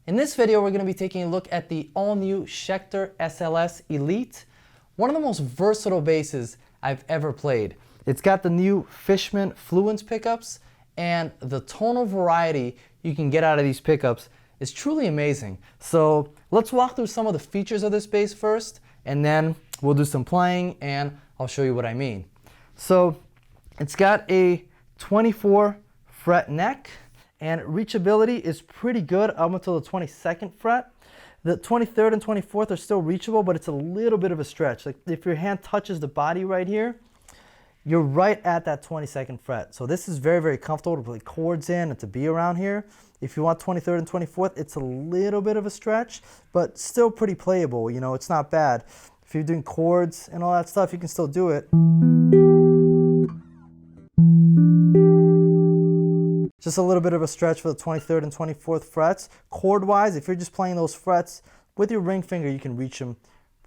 In this video, we're going to be taking a look at the all-new Schecter SLS Elite, one of the most versatile basses I've ever played. It's got the new Fishman Fluence Pickups, and the tonal variety you can get out of these pickups is truly amazing. So let's walk through some of the features of this bass first, and then we'll do some playing and I'll show you what I mean. So it's got a 24 fret neck, and reachability is pretty good up until the 22nd fret. The 23rd and 24th are still reachable, but it's a little bit of a stretch. Like if your hand touches the body right here, you're right at that 22nd fret. So this is very, very comfortable to play chords in and to be around here. If you want 23rd and 24th, it's a little bit of a stretch, but still pretty playable. You know, it's not bad. If you're doing chords and all that stuff, you can still do it. Just a little bit of a stretch for the 23rd and 24th frets. Chord-wise, if you're just playing those frets with your ring finger, you can reach them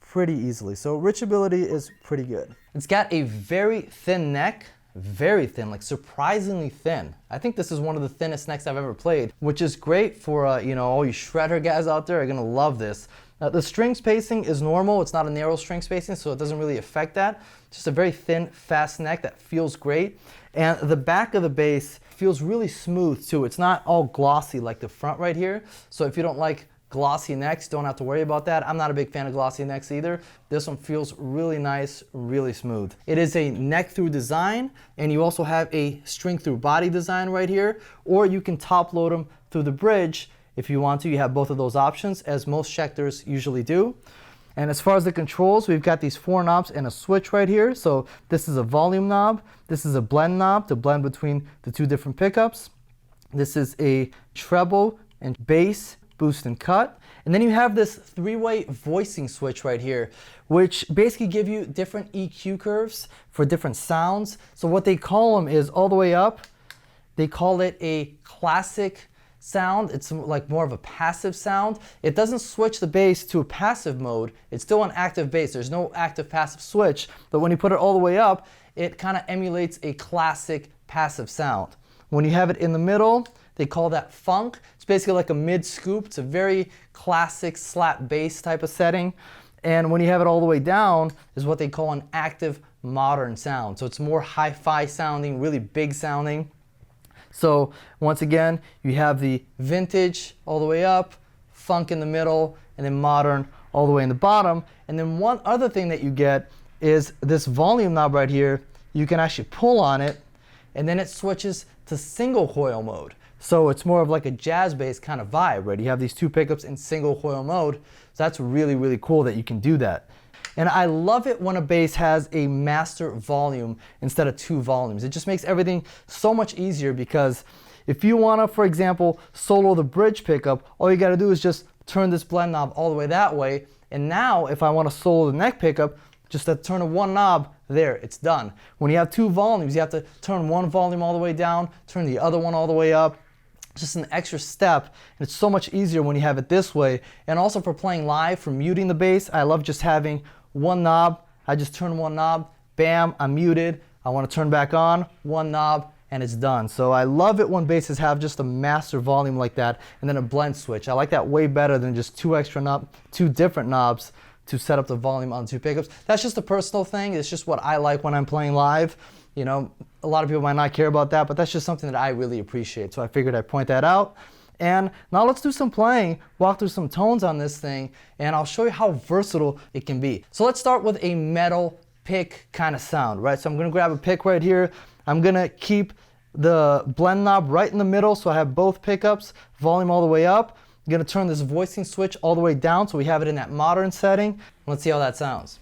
pretty easily. So reachability is pretty good. It's got a very thin neck, very thin, like surprisingly thin. I think this is one of the thinnest necks I've ever played, which is great for you know, all you shredder guys out there are gonna love this. The string spacing is normal. It's not a narrow string spacing, so it doesn't really affect that. Just a very thin, fast neck that feels great. And the back of the bass feels really smooth too. It's not all glossy like the front right here. So if you don't like glossy necks, don't have to worry about that. I'm not a big fan of glossy necks either. This one feels really nice, really smooth. It is a neck through design, and you also have a string through body design right here, or you can top load them through the bridge if you want to. You have both of those options, as most Schecters usually do. And as far as the controls, we've got these 4 knobs and a switch right here. So this is a volume knob. This is a blend knob to blend between the 2 different pickups. This is a treble and bass, boost and cut. And then you have this 3-way voicing switch right here, which basically give you different EQ curves for different sounds. So what they call them is all the way up, they call it a classic sound. It's like more of a passive sound. It doesn't switch the bass to a passive mode. It's still an active bass. There's no active passive switch, but when you put it all the way up, it kind of emulates a classic passive sound. When you have it in the middle, they call that funk. It's basically like a mid scoop. It's a very classic slap bass type of setting. And when you have it all the way down is what they call an active modern sound. So it's more hi-fi sounding, really big sounding. So once again, you have the vintage all the way up, funk in the middle, and then modern all the way in the bottom. And then one other thing that you get is this volume knob right here. You can actually pull on it, and then it switches to single coil mode. So it's more of like a jazz bass kind of vibe, right? You have these 2 pickups in single coil mode. So that's really, really cool that you can do that. And I love it when a bass has a master volume instead of 2 volumes. It just makes everything so much easier, because if you want to, for example, solo the bridge pickup, all you got to do is just turn this blend knob all the way that way. And now if I want to solo the neck pickup, just to turn 1 knob, there, it's done. When you have 2 volumes, you have to turn 1 volume all the way down, turn the other one all the way up. Just an extra step, and it's so much easier when you have it this way. And also for playing live, for muting the bass, I love just having 1 knob. I just turn 1 knob, bam, I'm muted. I want to turn back on, 1 knob, and it's done. So I love it when basses have just a master volume like that, and then a blend switch. I like that way better than just 2 different knobs to set up the volume on 2 pickups. That's just a personal thing. It's just what I like when I'm playing live. You know, a lot of people might not care about that, but that's just something that I really appreciate. So I figured I'd point that out. And now let's do some playing, walk through some tones on this thing, and I'll show you how versatile it can be. So let's start with a metal pick kind of sound, right? So I'm gonna grab a pick right here. I'm gonna keep the blend knob right in the middle, so I have both pickups, volume all the way up. I'm gonna turn this voicing switch all the way down so we have it in that modern setting. Let's see how that sounds.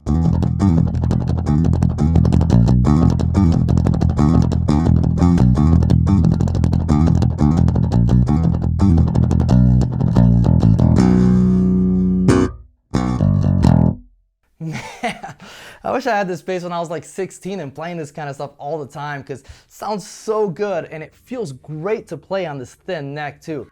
Man, I wish I had this bass when I was like 16 and playing this kind of stuff all the time, because it sounds so good and it feels great to play on this thin neck too.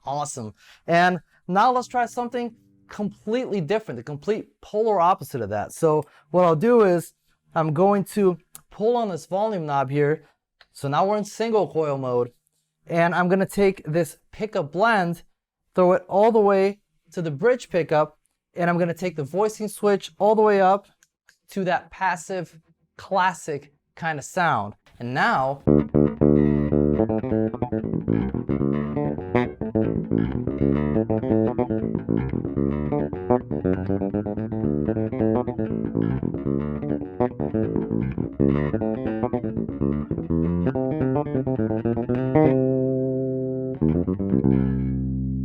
Awesome. And now let's try something completely different, the complete polar opposite of that. So what I'll do is I'm going to pull on this volume knob here. So now we're in single coil mode, and I'm going to take this pickup blend, throw it all the way to the bridge pickup, and I'm going to take the voicing switch all the way up to that passive classic kind of sound. And now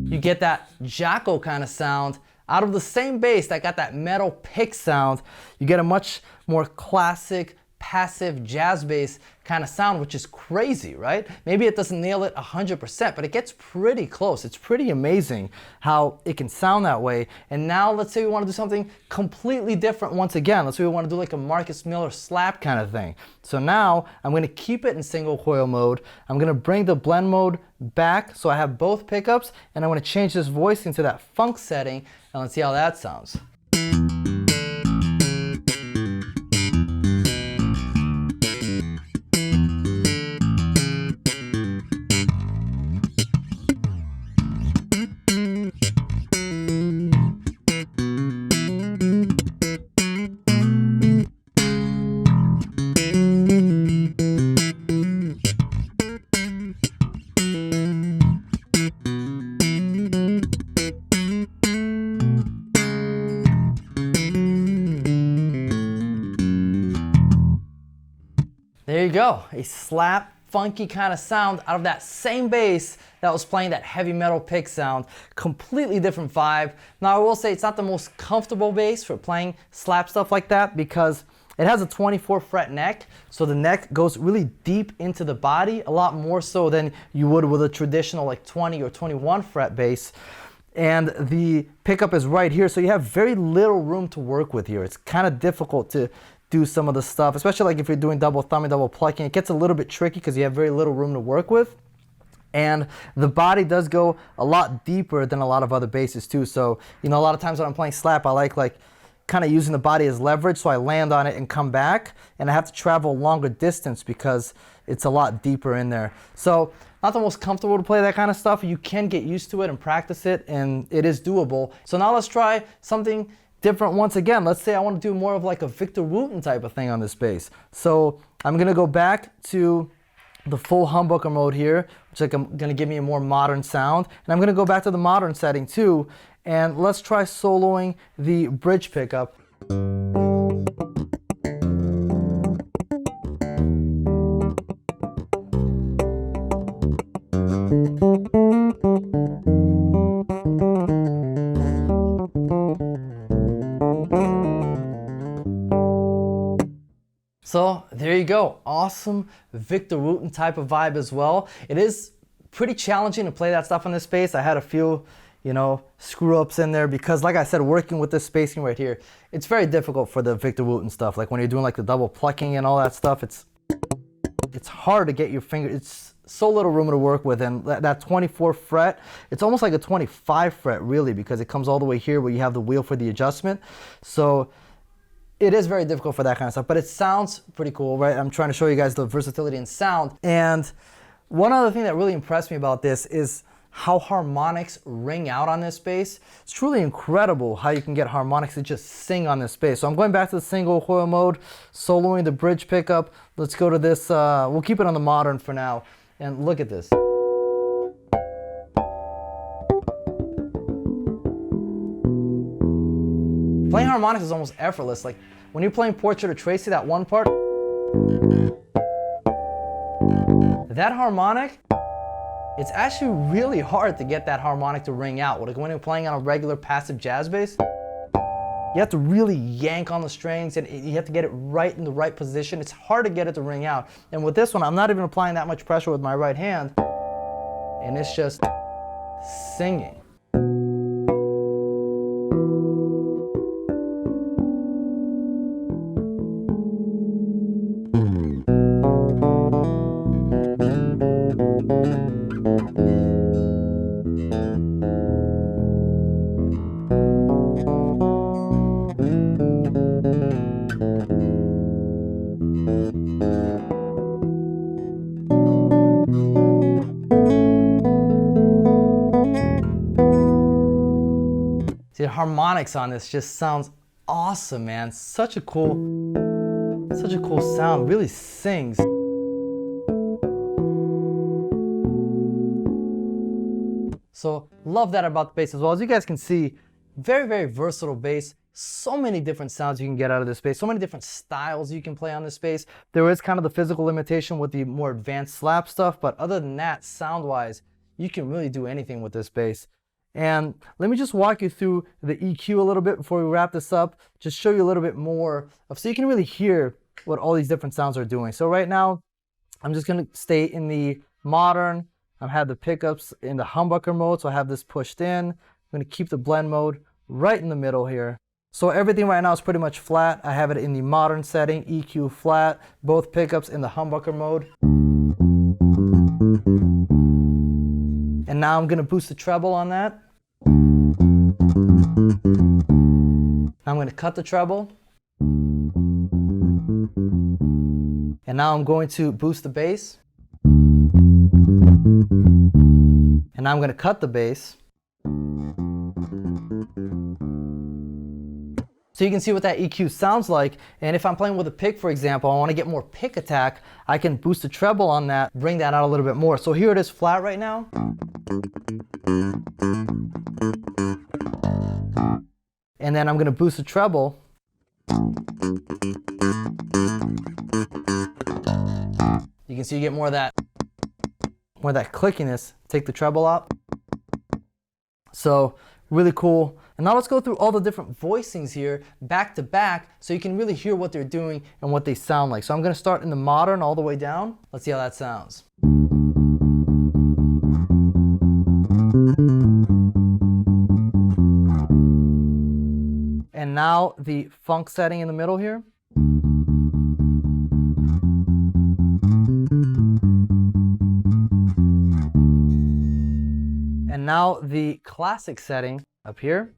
you get that Jaco kind of sound out of the same bass that got that metal pick sound. You get a much more classic, passive jazz bass kind of sound, which is crazy, right? Maybe it doesn't nail it 100%, but it gets pretty close. It's pretty amazing how it can sound that way. And now let's say we want to do something completely different once again. Let's say we want to do like a Marcus Miller slap kind of thing. So now I'm going to keep it in single coil mode. I'm going to bring the blend mode back so I have both pickups, and I'm going to change this voicing to that funk setting, and let's see how that sounds. There you go, a slap, funky kind of sound out of that same bass that was playing that heavy metal pick sound. Completely different vibe. Now I will say it's not the most comfortable bass for playing slap stuff like that because it has a 24 fret neck, so the neck goes really deep into the body, a lot more so than you would with a traditional like 20 or 21 fret bass. And the pickup is right here, so you have very little room to work with here. It's kind of difficult to do some of the stuff, especially like if you're doing double thumbing, double plucking. It gets a little bit tricky because you have very little room to work with. And the body does go a lot deeper than a lot of other basses too. So, you know, a lot of times when I'm playing slap, I like kind of using the body as leverage, so I land on it and come back, and I have to travel a longer distance because it's a lot deeper in there. So not the most comfortable to play that kind of stuff. You can get used to it and practice it, and it is doable. So now let's try something different once again. Let's say I want to do more of like a Victor Wooten type of thing on this bass. So I'm going to go back to the full humbucker mode here, which is going to give me a more modern sound. And I'm going to go back to the modern setting too. And let's try soloing the bridge pickup. So there you go, awesome Victor Wooten type of vibe as well. It is pretty challenging to play that stuff on this bass. I had a few, you know, screw ups in there because, like I said, working with this spacing right here, it's very difficult for the Victor Wooten stuff. Like when you're doing like the double plucking and all that stuff, it's hard to get your finger. It's so little room to work with, and that 24 fret, it's almost like a 25 fret really, because it comes all the way here where you have the wheel for the adjustment. So it is very difficult for that kind of stuff, but it sounds pretty cool, right? I'm trying to show you guys the versatility in sound. And one other thing that really impressed me about this is how harmonics ring out on this bass. It's truly incredible how you can get harmonics to just sing on this bass. So I'm going back to the single coil mode, soloing the bridge pickup. Let's go to this, we'll keep it on the modern for now. And look at this. Playing harmonics is almost effortless. Like when you're playing Portrait of Tracy, that one part, that harmonic, it's actually really hard to get that harmonic to ring out. Like when you're playing on a regular passive jazz bass, you have to really yank on the strings and you have to get it right in the right position. It's hard to get it to ring out. And with this one, I'm not even applying that much pressure with my right hand, and it's just singing. harmonics on this just sounds awesome, man. Such a cool sound. Really sings. So love that about the bass as well. As you guys can see, very, very versatile bass. So many different sounds you can get out of this bass. So many different styles you can play on this bass. There is kind of the physical limitation with the more advanced slap stuff, but other than that, sound-wise, you can really do anything with this bass. And let me just walk you through the EQ a little bit before we wrap this up. Just show you a little bit more of, so you can really hear what all these different sounds are doing. So right now, I'm just gonna stay in the modern. I have the pickups in the humbucker mode, so I have this pushed in. I'm gonna keep the blend mode right in the middle here. So everything right now is pretty much flat. I have it in the modern setting, EQ flat, both pickups in the humbucker mode. And now I'm gonna boost the treble on that. I'm gonna cut the treble. And now I'm going to boost the bass. And now I'm gonna cut the bass. So you can see what that EQ sounds like. And if I'm playing with a pick, for example, I want to get more pick attack, I can boost the treble on that, bring that out a little bit more. So here it is flat right now. And then I'm going to boost the treble. You can see you get more of that clickiness. Take the treble out. So really cool. And now let's go through all the different voicings here back to back so you can really hear what they're doing and what they sound like. So I'm going to start in the modern all the way down. Let's see how that sounds. And now the funk setting in the middle here. And now the classic setting up here.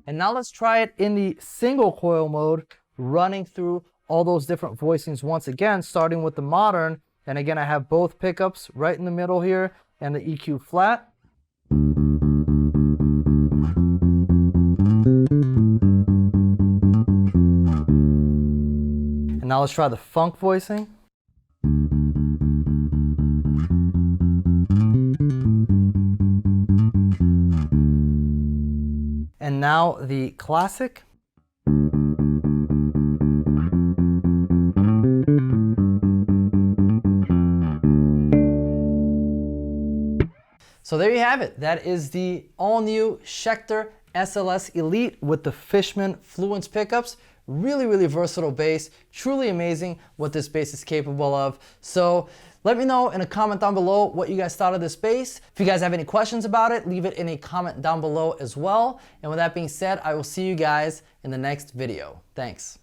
And now let's try it in the single coil mode, running through all those different voicings once again, starting with the modern. And again, I have both pickups right in the middle here and the EQ flat. And now let's try the funk voicing. And now the classic. So there you have it. That is the all-new Schecter SLS Elite with the Fishman Fluence Pickups. Really, really versatile bass. Truly amazing what this bass is capable of. So let me know in a comment down below what you guys thought of this bass. If you guys have any questions about it, leave it in a comment down below as well. And with that being said, I will see you guys in the next video. Thanks.